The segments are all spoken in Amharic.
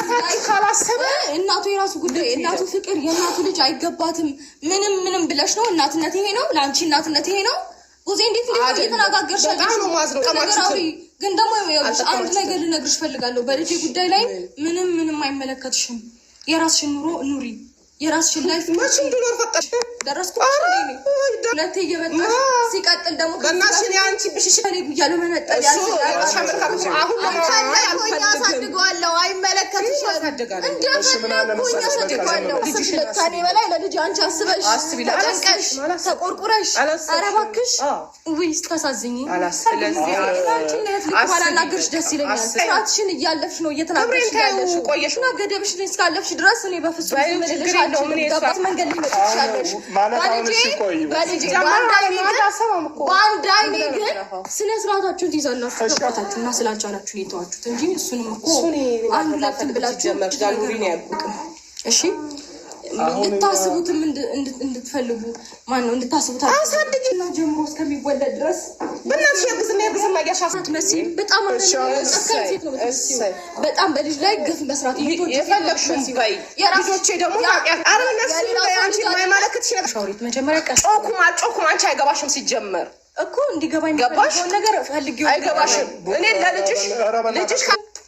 ለራሳችሁ ካላሰበ እናቱ የራሱ ጉዳይ እናቱ ፍቅር የእናቱ ልጅ አይገባትም ምንም ብለሽ ነው እናትነት ይሄ ነው ለአንቺ እናትነት ይሄ ነው ወዜ እንዴት እየተናጋገርሽ ነው ማዝነው ቀማችሁ ግን ደግሞ አንድ ነገር ልነግርሽ ፈልጋለሁ በልጅ ጉዳይ ላይ ምንም አይመለከትሽም የራስሽን ኑሮ ኑሪ የራስሽን ላይፍ ማሽ እንድኖር ፈቀድሽ ደረስኩ ለተ እየበጣሽ ሲቀጥል ደግሞ በእናትሽ ያንቺ ብሽሽ ላይ ጉያለው መነጠል አሁን አሳድገዋለሁ አይመለከትሽም እንደፈለኩኝ ከኔ በላይ ለልጅ አንቺ አስበሽ ተጨንቀሽ ተቆርቁረሽ ኧረ እባክሽ ውይ ስታሳዝኝ ባላናግርሽ ደስ ይለኛል ስራትሽን እያለፍሽ ነው እየተናገርሽ ያለሽ ቆየሽ እና ገደብሽን እስካለፍሽ ድረስ እኔ በፍጹም ምልልሽ ገባት መንገድ ሊመጣ ይችላልሽ በአንድ አይኔ ግን ስነ ስርዓታችሁን ትይዛላችሁ ገባታችሁ እና ስላልቻላችሁ የተዋችሁት እንጂ እሱንም እኮ አንድ ሁለትም ብላችሁ እሺ እንድታስቡትም እንድትፈልጉ ማነው እንድታስቡት አሳድግና ጀምሮ እስከሚወለድ ድረስ በእናትሽ የግዝና ያሻፋት መሲም በጣም በጣም በልጅ ላይ ግፍ መስራት የፈለግሽው በይ ልጆቼ ደግሞ አንቺ የማይመለከትሽ ነገር ሻውሪት መጀመሪያ ጮኩም አንቺ አይገባሽም ሲጀመር እኮ እንዲገባኝ ገባሽ ነገር ፈልጊው አይገባሽም እኔ ለልጅሽ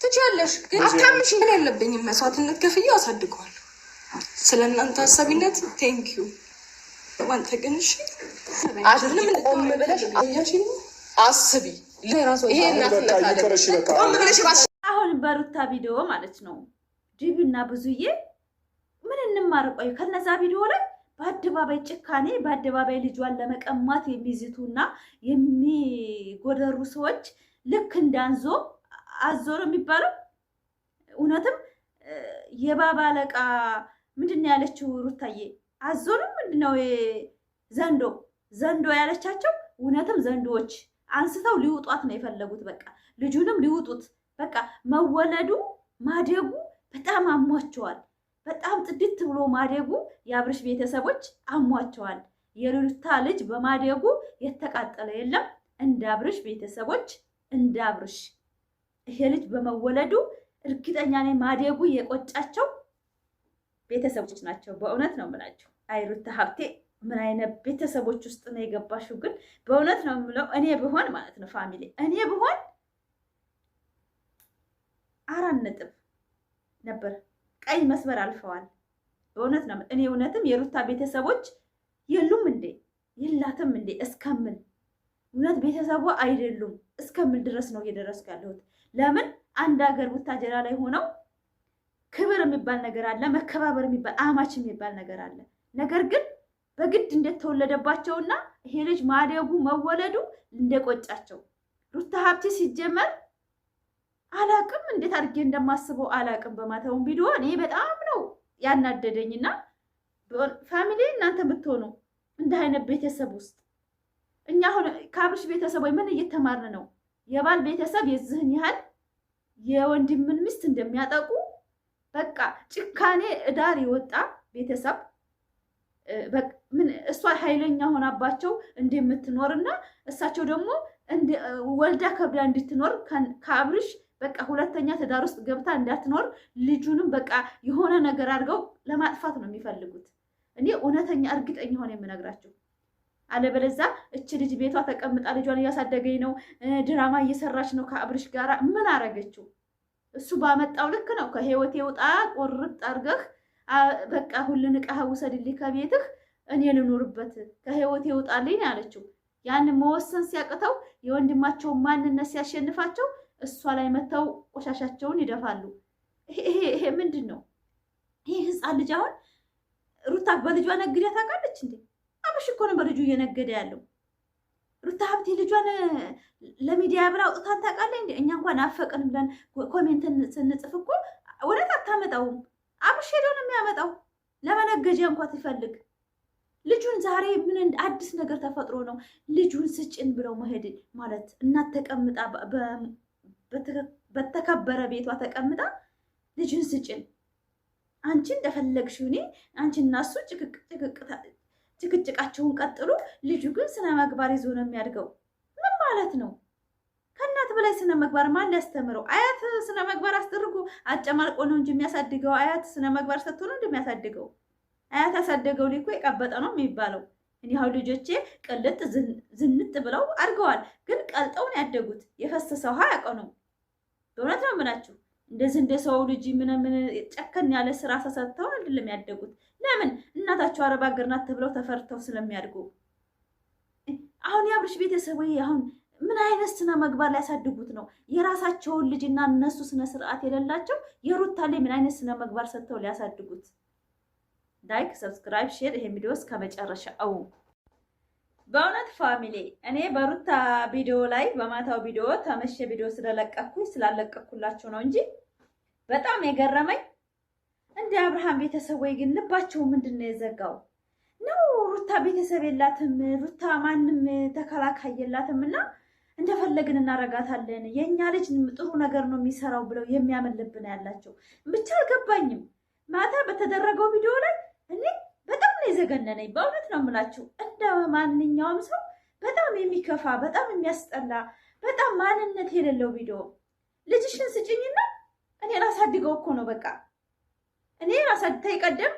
ትችያለሽ ግን አታምሽ እኔ የለብኝም መስዋዕትነት ከፍዬ አሳድገዋለሁ ስለናንተ አሳቢነት ቴንክ ዩ ዋንተ ግን እሺ አይደለም ቆም ብለሽ አስቢ ለራሱ ይሄ እናትነት ቆም ብለሽ አሁን በሩታ ቪዲዮ ማለት ነው ዲብና ብዙዬ ምን እንማርቆይ ከነዛ ቪዲዮ ላይ በአደባባይ ጭካኔ በአደባባይ ልጇን ለመቀማት የሚዝቱና የሚጎደሩ ሰዎች ልክ እንዳንዞ አዞር የሚባለው እውነትም የባባ አለቃ ምንድነው ያለችው ሩታዬ አዞንም ምንድነው ዘንዶ ያለቻቸው እውነትም ዘንዶዎች አንስተው ሊውጧት ነው የፈለጉት በቃ ልጁንም ሊውጡት በቃ መወለዱ ማደጉ በጣም አሟቸዋል በጣም ጥድት ብሎ ማደጉ የአብርሽ ቤተሰቦች አሟቸዋል የሩታ ልጅ በማደጉ የተቃጠለ የለም እንደ አብርሽ ቤተሰቦች እንደ አብርሽ ይሄ ልጅ በመወለዱ እርግጠኛ ነኝ ማደጉ የቆጫቸው ቤተሰቦች ናቸው በእውነት ነው የምላቸው አይ ሩታ ሀብቴ ምን አይነት ቤተሰቦች ውስጥ ነው የገባሽው ግን በእውነት ነው የምለው እኔ ብሆን ማለት ነው ፋሚሊ እኔ ብሆን 4 ነጥብ ነበር ቀይ መስመር አልፈዋል በእውነት ነው እኔ እውነትም የሩታ ቤተሰቦች የሉም እንዴ ይላተም እንዴ እስከምን እውነት ቤተሰቡ አይደሉም እስከምን ድረስ ነው እየደረስኩ ያለሁት ለምን አንድ ሀገር ቡታጀራ ላይ ሆነው ክብር የሚባል ነገር አለ መከባበር የሚባል አማች የሚባል ነገር አለ ነገር ግን በግድ እንደተወለደባቸውና ይሄ ልጅ ማደጉ መወለዱ እንደቆጫቸው ሩታ ሀብቴ ሲጀመር አላቅም እንዴት አድርጌ እንደማስበው አላቅም በማታውን ቪዲዮ እኔ በጣም ነው ያናደደኝና ፋሚሊ እናንተ ብትሆኑ እንደ አይነት ቤተሰብ ውስጥ እኛ አሁን ከአብርሽ ቤተሰብ ወይ ምን እየተማርን ነው የባል ቤተሰብ የዝህን ያህል የወንድምን ሚስት እንደሚያጠቁ በቃ ጭካኔ እዳር ይወጣ ቤተሰብ ምን እሷ ኃይለኛ ሆናባቸው እንደምትኖርና እሳቸው ደግሞ ወልዳ ከብዳ እንድትኖር ከአብርሽ በቃ ሁለተኛ ትዳር ውስጥ ገብታ እንዳትኖር ልጁንም በቃ የሆነ ነገር አድርገው ለማጥፋት ነው የሚፈልጉት እኔ እውነተኛ እርግጠኛ ሆነ የምነግራችሁ አለበለዛ እቺ ልጅ ቤቷ ተቀምጣ ልጇን እያሳደገኝ ነው ድራማ እየሰራች ነው ከአብርሽ ጋር ምን አረገችው እሱ ባመጣው ልክ ነው ከህይወቴ ውጣ ቆርጥ አርገህ በቃ ሁሉን ዕቃህ ውሰድልኝ ከቤትህ እኔ ልኖርበት ከህይወቴ ውጣልኝ ያለችው ያን መወሰን ሲያቅተው የወንድማቸው ማንነት ሲያሸንፋቸው እሷ ላይ መተው ቆሻሻቸውን ይደፋሉ ይሄ ምንድነው ይሄ ህፃን ልጅ አሁን ሩታ በልጇ ነግዳ ታውቃለች እንዴ አብርሽ እኮ ነው በልጁ እየነገደ ያለው ሩታ ሀብቴ ልጇን ለሚዲያ ብላ አውጥታን ታውቃለች እንዴ እኛ እንኳን አፈቅን ብለን ኮሜንት ስንጽፍ እኮ ወለት አታመጣውም አብርሽ ሄዶ ነው የሚያመጣው ለመነገጃ እንኳን ትፈልግ ልጁን ዛሬ ምን አዲስ ነገር ተፈጥሮ ነው ልጁን ስጭን ብለው መሄድ ማለት እናት ተቀምጣ በተከበረ ቤቷ ተቀምጣ ልጁን ስጭን አንቺ እንደፈለግሽው እኔ አንቺና እሱ ጭቅጭቃቸውን ቀጥሉ ልጁ ግን ስነ ምግባር ይዞ ነው የሚያድገው ምን ማለት ነው ከእናት በላይ ስነ ምግባር ማን ሊያስተምረው? አያት ስነ ምግባር አስደርጎ አጨማልቆ ነው እንጂ የሚያሳድገው። አያት ስነ ምግባር ሰጥቶ ነው እንደሚያሳድገው። አያት ያሳደገው ልጅ እኮ የቀበጠ ነው የሚባለው። እኔ አሁን ልጆቼ ቅልጥ ዝንጥ ብለው አድገዋል፣ ግን ቀልጠው ነው ያደጉት። የፈሰሰው ውሃ ያውቀው። በእውነት ነው የምላችሁ። እንደዚህ እንደ ሰው ልጅ ምን ጨከን ያለ ስራ ተሰጥተው አይደለም ያደጉት። ለምን? እናታቸው አረብ ሀገር ናት ተብለው ተፈርተው ስለሚያድጉ። አሁን የአብርሽ ቤተሰብ አሁን ምን አይነት ስነ ምግባር ሊያሳድጉት ነው? የራሳቸውን ልጅና እነሱ ስነ ስርዓት የሌላቸው የሩታ ላይ ምን አይነት ስነ ምግባር ሰጥተው ሊያሳድጉት? ላይክ፣ ሰብስክራይብ፣ ሼር ይሄን ቪዲዮ እስከ መጨረሻው። በእውነት ፋሚሊ እኔ በሩታ ቪዲዮ ላይ በማታው ቪዲዮ ተመሸ ቪዲዮ ስላለቀኩላችሁ ነው እንጂ በጣም የገረመኝ እንደ አብርሃም ቤተሰብ ግን ልባቸው ምንድነው የዘጋው ነው? ሩታ ቤተሰብ የላትም፣ ሩታ ማንም ተከላካይ የላትም እና እንደፈለግን እናረጋታለን፣ የኛ ልጅ ጥሩ ነገር ነው የሚሰራው ብለው የሚያመልብን ያላቸው ብቻ አልገባኝም። ማታ በተደረገው ቪዲዮ ላይ እኔ በጣም ነው የዘገነነኝ። በእውነት ነው የምላችሁ። እንደ ማንኛውም ሰው በጣም የሚከፋ በጣም የሚያስጠላ በጣም ማንነት የሌለው ቪዲዮ። ልጅሽን ስጭኝና እኔ ላሳድገው እኮ ነው በቃ እኔ ላሳድተይ ቀደም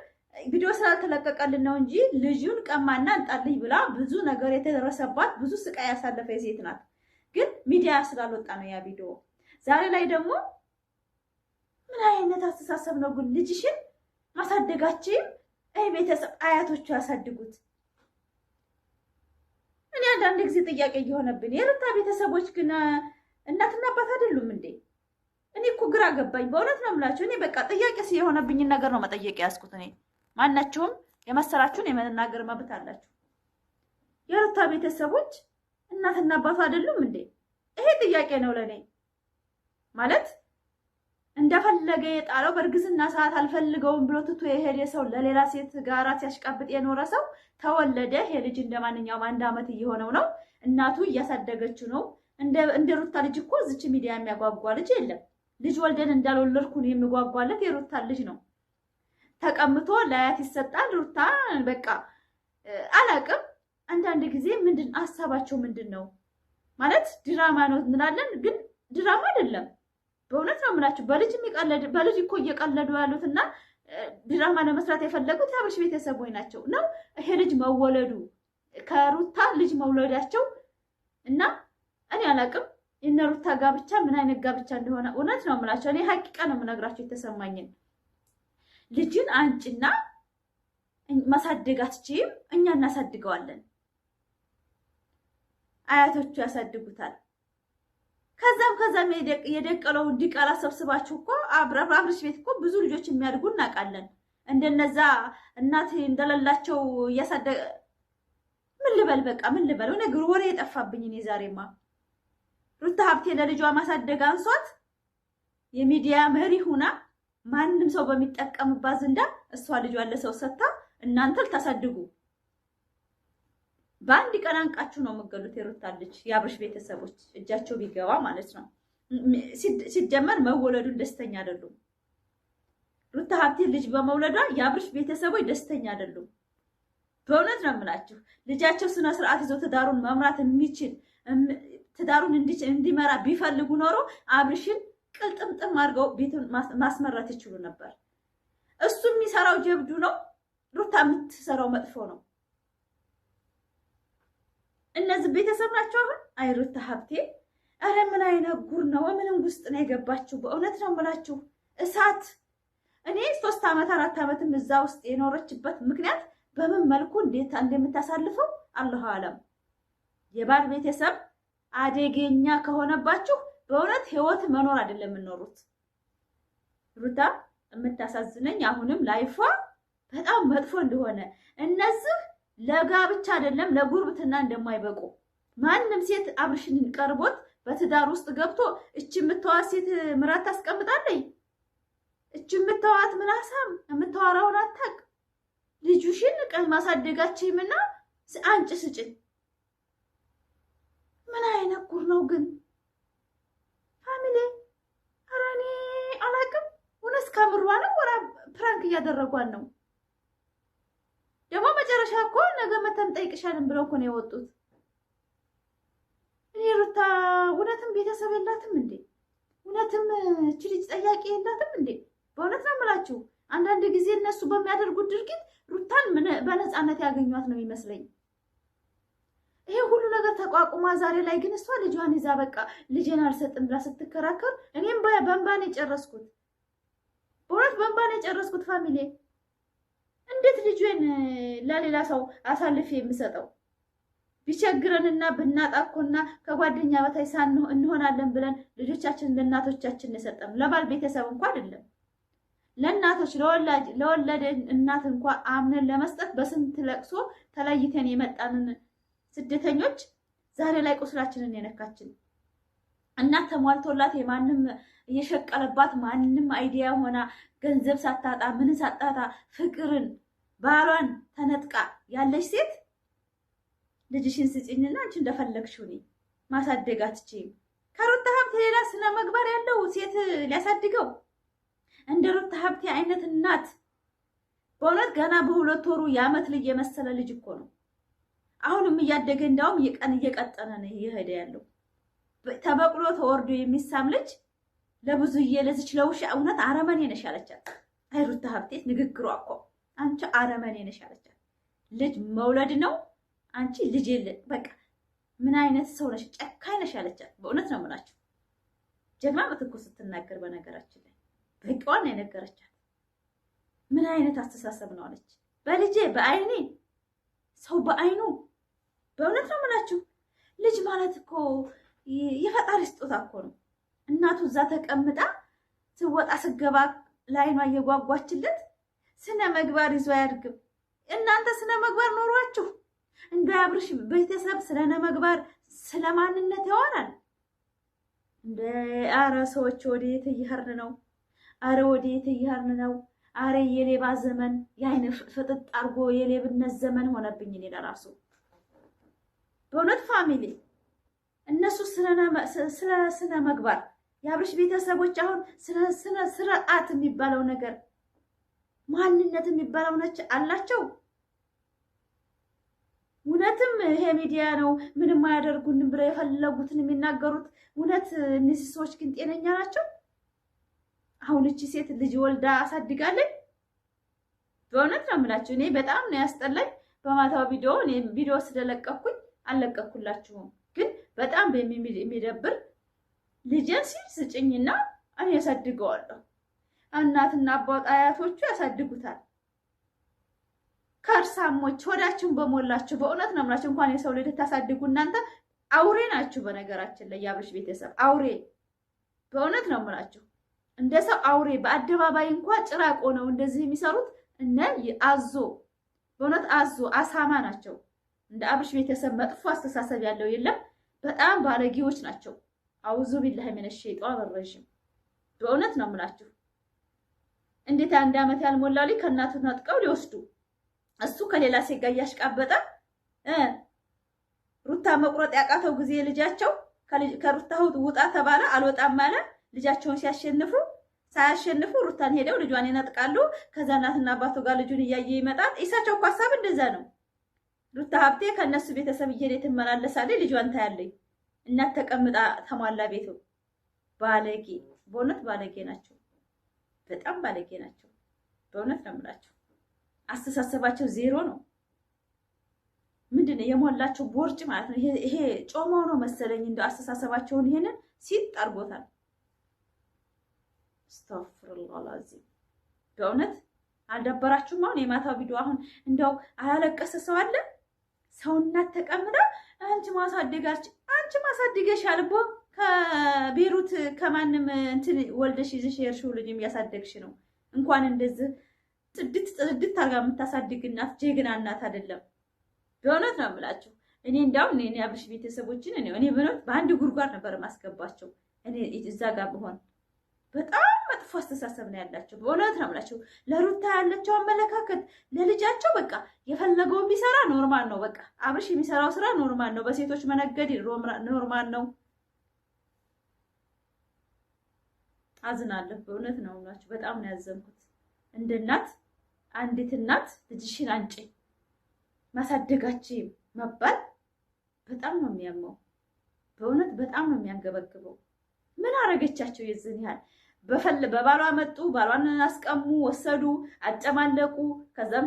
ቪዲዮ ስላልተለቀቀልን ነው እንጂ ልጁን ቀማና አንጣልኝ ብላ ብዙ ነገር የተደረሰባት ብዙ ስቃይ ያሳለፈ ሴት ናት። ግን ሚዲያ ስላልወጣ ነው ያ ቪዲዮ። ዛሬ ላይ ደግሞ ምን አይነት አስተሳሰብ ነው ግን? ልጅሽን ማሳደጋችን ቤተሰብ አያቶቹ ያሳድጉት። እኔ አንዳንድ ጊዜ ጥያቄ እየሆነብን የሩታ ቤተሰቦች ግን እናትና አባት አይደሉም እንዴ? እኔ እኮ ግራ ገባኝ። በእውነት ነው የምላችሁ። እኔ በቃ ጥያቄ የሆነብኝን ነገር ነው መጠየቅ ያዝኩት። እኔ ማናቸውም የመሰላችሁን የመናገር መብት አላችሁ። የሩታ ቤተሰቦች እናትና አባቱ አይደሉም እንዴ? ይሄ ጥያቄ ነው ለኔ። ማለት እንደፈለገ የጣለው በእርግዝና ሰዓት አልፈልገውም ብሎ ትቶ የሄደ ሰው ለሌላ ሴት ጋራ ሲያሽቃብጥ የኖረ ሰው ተወለደ። ይሄ ልጅ እንደማንኛውም 1 ዓመት እየሆነው ነው። እናቱ እያሳደገችው ነው። እንደ ሩታ ልጅ እኮ እዚች ሚዲያ የሚያጓጓ ልጅ የለም። ልጅ ወልደን እንዳልወለድኩ ነው የሚጓጓለት የሩታ ልጅ ነው። ተቀምጦ ለአያት ይሰጣል። ሩታ በቃ አላቅም። አንዳንድ ጊዜ ምንድን ሀሳባቸው ምንድን ነው ማለት ድራማ ነው እንላለን፣ ግን ድራማ አይደለም። በእውነት ነው የምላችሁ። በልጅ እኮ እየቀለዱ ያሉትና ድራማ ለመስራት የፈለጉት የአብርሽ ቤተሰቦች ናቸው ነው ይሄ ልጅ መወለዱ ከሩታ ልጅ መውለዳቸው እና እኔ አላቅም የነ ሩታ ጋብቻ ምን አይነት ጋብቻ እንደሆነ እውነት ነው የምላችሁ። እኔ ሀቂቃ ነው የምነግራችሁ የተሰማኝን። ልጅን አንጭና ማሳደግ አትችይም፣ እኛ እናሳድገዋለን። አያቶቹ ያሳድጉታል። ከዛም የደቀለው እንዲቀላ ሰብስባችሁ እኮ አብርሽ ቤት እኮ ብዙ ልጆች የሚያድጉ እናውቃለን። እንደነዛ እናት እንደሌላቸው እያሳደገ ምን ልበል በቃ ምን ልበል ነገር ወሬ የጠፋብኝ እኔ ዛሬማ። ሩታ ሀብቴ ለልጇ ማሳደግ አንሷት የሚዲያ መሪ ሁና ማንም ሰው በሚጠቀምባት ዘንዳ እሷ ልጇ ለሰው ሰጥታ እናንተ ልታሳድጉ በአንድ ቀን አንቃችሁ ነው የምትገሉት። የሩታ ልጅ የአብርሽ ቤተሰቦች እጃቸው ቢገባ ማለት ነው። ሲጀመር መወለዱን ደስተኛ አይደሉም። ሩታ ሀብቴ ልጅ በመውለዷ የአብርሽ ቤተሰቦች ደስተኛ አይደሉም። በእውነት ነው የምላችሁ። ልጃቸው ስነ ስርዓት ይዞ ትዳሩን መምራት የሚችል ትዳሩን እንዲመራ ቢፈልጉ ኖሮ አብርሽን ቅልጥምጥም አድርገው ቤቱን ማስመራት ይችሉ ነበር። እሱ የሚሰራው ጀብዱ ነው፣ ሩታ የምትሰራው መጥፎ ነው። እነዚህ ቤተሰብ ናቸው። አሁን አይ ሩታ ሀብቴ አረ ምን አይነት ጉር ነው? ምንም ውስጥ ነው የገባችሁ? በእውነት ነው የምላችሁ እሳት። እኔ 3 ዓመት 4 ዓመትም እዛ ውስጥ የኖረችበት ምክንያት በምን መልኩ እንዴት እንደምታሳልፈው አላሁ አለም። የባል ቤተሰብ አደገኛ ከሆነባችሁ በእውነት ህይወት መኖር አይደለም የምኖሩት። ሩታ የምታሳዝነኝ አሁንም ላይፏ በጣም መጥፎ እንደሆነ እነዚህ ለጋብቻ አይደለም ለጉርብትና እንደማይበቁ ማንም ሴት አብርሽን ቀርቦት በትዳር ውስጥ ገብቶ እቺ የምትዋት ሴት ምራት ታስቀምጣለች። እቺ የምትዋት ምናሳም የምታወራውን አታቅ። ልጁሽን ቀይ ማሳደጋችሁምና አንጭ ስጭን። ምን አይነት ጉር ነው ግን ፋሚሊ? ኧረ እኔ አላቅም። እውነት ከምሯ ነው ወራ ፕራንክ እያደረጓን ነው? ደግሞ መጨረሻ እኮ ነገ መተን ጠይቅሻልን ብለው እኮ ነው የወጡት። እኔ ሩታ እውነትም ቤተሰብ የላትም እንዴ? እውነትም እቺ ልጅ ጠያቂ የላትም እንዴ? በእውነት ነው የምላችሁ። አንዳንድ ጊዜ እነሱ በሚያደርጉት ድርጊት ሩታን በነፃነት ያገኟት ነው የሚመስለኝ። ይሄ ሁሉ ነገር ተቋቁማ ዛሬ ላይ ግን እሷ ልጇን ይዛ በቃ ልጄን አልሰጥም ብላ ስትከራከር እኔም በእንባን የጨረስኩት በእውነት በእንባን የጨረስኩት። ፋሚሊ እንዴት ልጄን ለሌላ ሰው አሳልፌ የምሰጠው? ቢቸግረንና ብናጣኮና ከጓደኛ በታይ እንሆናለን ብለን ልጆቻችን ለእናቶቻችን የሰጠን ለባል ቤተሰብ እንኳን አይደለም ለእናቶች ለወለደ እናት እንኳን አምነን ለመስጠት በስንት ለቅሶ ተለይተን የመጣንን ስደተኞች ዛሬ ላይ ቁስላችንን የነካችን እናት ተሟልቶላት የማንም እየሸቀለባት ማንም አይዲያ ሆና ገንዘብ ሳታጣ ምን ሳታጣ ፍቅርን ባሏን ተነጥቃ ያለች ሴት ልጅሽን ስጪኝና አንቺ እንደፈለግሽው ነኝ ማሳደግ አትችይም። ከሩታ ሀብቴ ሌላ ስነ ምግባር ያለው ሴት ሊያሳድገው እንደ ሩታ ሀብቴ አይነት እናት በእውነት ገና በሁለት ወሩ የዓመት ልጅ የመሰለ ልጅ እኮ ነው። አሁንም እያደገ እንዳውም የቀን እየቀጠነ ነው እየሄደ ያለው። ተበቅሎ ተወርዶ የሚሳም ልጅ ለብዙዬ ለዚች ለውሻ እውነት አረመኔ ነሽ አለቻት። አይ ሩታ ሀብቴ ንግግሯ እኮ አንቺ አረመኔ ነሽ አለቻት። ልጅ መውለድ ነው አንቺ ልጅ የለ በቃ ምን አይነት ሰው ነሽ? ጨካኝ ነሽ አለቻት። በእውነት ነው የምላችሁ። ጀግና ምትኩ ስትናገር በነገራችን ላይ በቃዋን የነገረቻት ምን አይነት አስተሳሰብ ነው አለች። በልጄ በአይኔ ሰው በአይኑ በእውነት ነው የምላችሁ። ልጅ ማለት እኮ የፈጣሪ ስጦታ እኮ ነው። እናቱ እዛ ተቀምጣ ስወጣ ስገባ ላይኗ እየጓጓችለት ስነ ምግባር ይዞ አያድግም። እናንተ ስነ ምግባር ኖሯችሁ እንደ አብርሽ ቤተሰብ ስለነ ምግባር ስለማንነት ያወራል እንደ አረ ሰዎች ወዴት እየሄድን ነው? አረ ወዴት እየሄድን ነው? አረ የሌባ ዘመን የአይን ፍጥጥ አርጎ የሌብነት ዘመን ሆነብኝ እኔ ለራሱ በእውነት ፋሚሊ እነሱ ስለ ስነ ምግባር የአብርሽ ቤተሰቦች አሁን ስለ ስርዓት የሚባለው ነገር ማንነት የሚባለው ነች አላቸው። እውነትም ይሄ ሚዲያ ነው ምንም አያደርጉንም ብለው የፈለጉትን የሚናገሩት። እውነት እነዚህ ሰዎች ግን ጤነኛ ናቸው? አሁን እቺ ሴት ልጅ ወልዳ አሳድጋለች። በእውነት ነው የምላችሁ እኔ በጣም ነው ያስጠላኝ። በማታው ቪዲዮ ስለለቀኩኝ አልለቀኩላችሁም፣ ግን በጣም የሚደብር ልጄን ሲል ስጭኝና እኔ ያሳድገዋለሁ። እናትና አባት አያቶቹ ያሳድጉታል። ከርሳሞች ሆዳችሁን በሞላችሁ በእውነት ነው የምላችሁ። እንኳን የሰው ልጅ ታሳድጉ እናንተ አውሬ ናችሁ። በነገራችን ላይ የአብርሽ ቤተሰብ አውሬ በእውነት ነው የምላችሁ። እንደ ሰው አውሬ በአደባባይ እንኳን ጭራቆ ነው እንደዚህ የሚሰሩት እነ አዞ በእውነት አዞ አሳማ ናቸው። እንደ አብርሽ ቤተሰብ መጥፎ አስተሳሰብ ያለው የለም። በጣም ባለጌዎች ናቸው። አውዙ ቢላሂ ሚነሽ ሸይጧን ረጂም በእውነት ነው የምላችሁ። እንዴት አንድ ዓመት ያልሞላው ልጅ ከእናቱ ነጥቀው ሊወስዱ እሱ ከሌላ ሴት ጋር እያሽቃበጠ ሩታ መቁረጥ ያቃተው ጊዜ ልጃቸው ከሩታ ውጣ ተባለ አልወጣም አለ። ልጃቸውን ሳያሸንፉ ሩታን ሄደው ልጇን ይነጥቃሉ። ከዛ እናትና አባቱ ጋር ልጁን እያየ ይመጣል። ኢሳቸው እኮ ሀሳብ እንደዛ ነው። ሩታ ሀብቴ ከነሱ ቤተሰብ እየሄደች ትመላለሳለች። ልጇን ታያለች። እናት ተቀምጣ ተሟላ ቤቱ። ባለጌ በእውነት ባለጌ ናቸው። በጣም ባለጌ ናቸው። በእውነት ነው የምላቸው። አስተሳሰባቸው ዜሮ ነው። ምንድነው የሞላቸው ቦርጭ ማለት ነው። ይሄ ጮማው ነው መሰለኝ እንደው አስተሳሰባቸውን ይሄንን ሲጥ አድርጎታል። አስተግፍሩላህ አልዓዚም በእውነት አልደበራችሁም? አሁን የማታው ቪዲዮ አሁን እንደው አላለቀሰ ሰው አለ? ሰው እናት ተቀምጣ አንቺ ማሳደገሻል እኮ ከቤሩት ከማንም እንትን ወልደሽ ይዘሽ የርሽው ልጅ የሚያሳደግሽ ነው። እንኳን እንደዚህ ጽድት አርጋ የምታሳድግ እናት ጀግና እናት አይደለም። በእውነት ነው የምላችሁ። እኔ እንዳውም እኔ አብርሽ ቤተሰቦችን እኔ በአንድ ጉድጓድ ነበር ማስገባቸው። እኔ እዛ ጋር ብሆን በጣም መጥፎ አስተሳሰብ ነው ያላቸው። በእውነት ነው የምላችሁ። ለሩታ ያላቸው አመለካከት ለልጃቸው በቃ የፈለገውን ቢሰራ ኖርማል ነው። በቃ አብርሽ የሚሰራው ስራ ኖርማል ነው። በሴቶች መነገድ ኖርማል ነው። አዝናለሁ። በእውነት ነው የምላችሁ። በጣም ነው ያዘንኩት። እንደ እናት አንዲት እናት ልጅሽን አንጪ ማሳደጋችሁ መባል በጣም ነው የሚያመው። በእውነት በጣም ነው የሚያንገበግበው። ምን አረገቻቸው የዝን ያህል? በባሏ መጡ፣ ባሏን አስቀሙ፣ ወሰዱ፣ አጨማለቁ።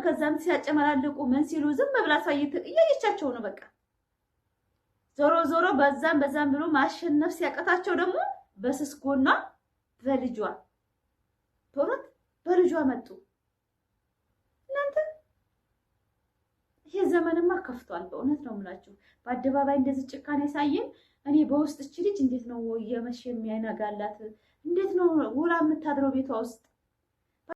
ከዛም ሲያጨማላለቁ ምን ሲሉ ዝም ብላ እያየቻቸው ነው። በቃ ዞሮ በዛም ብሎ ማሸነፍ ሲያቀታቸው ደግሞ በስስጎና በልጇ በእውነት በልጇ መጡ። እናንተ ይሄ ዘመንማ ከፍቷል። በእውነት ነው የምላችሁ። በአደባባይ እንደዚህ ጭካኔ ያሳየን። እኔ በውስጥ እቺ ልጅ እንዴት ነው እየመሸ የሚያነጋላት? እንዴት ነው ውላ የምታድረው ቤቷ ውስጥ?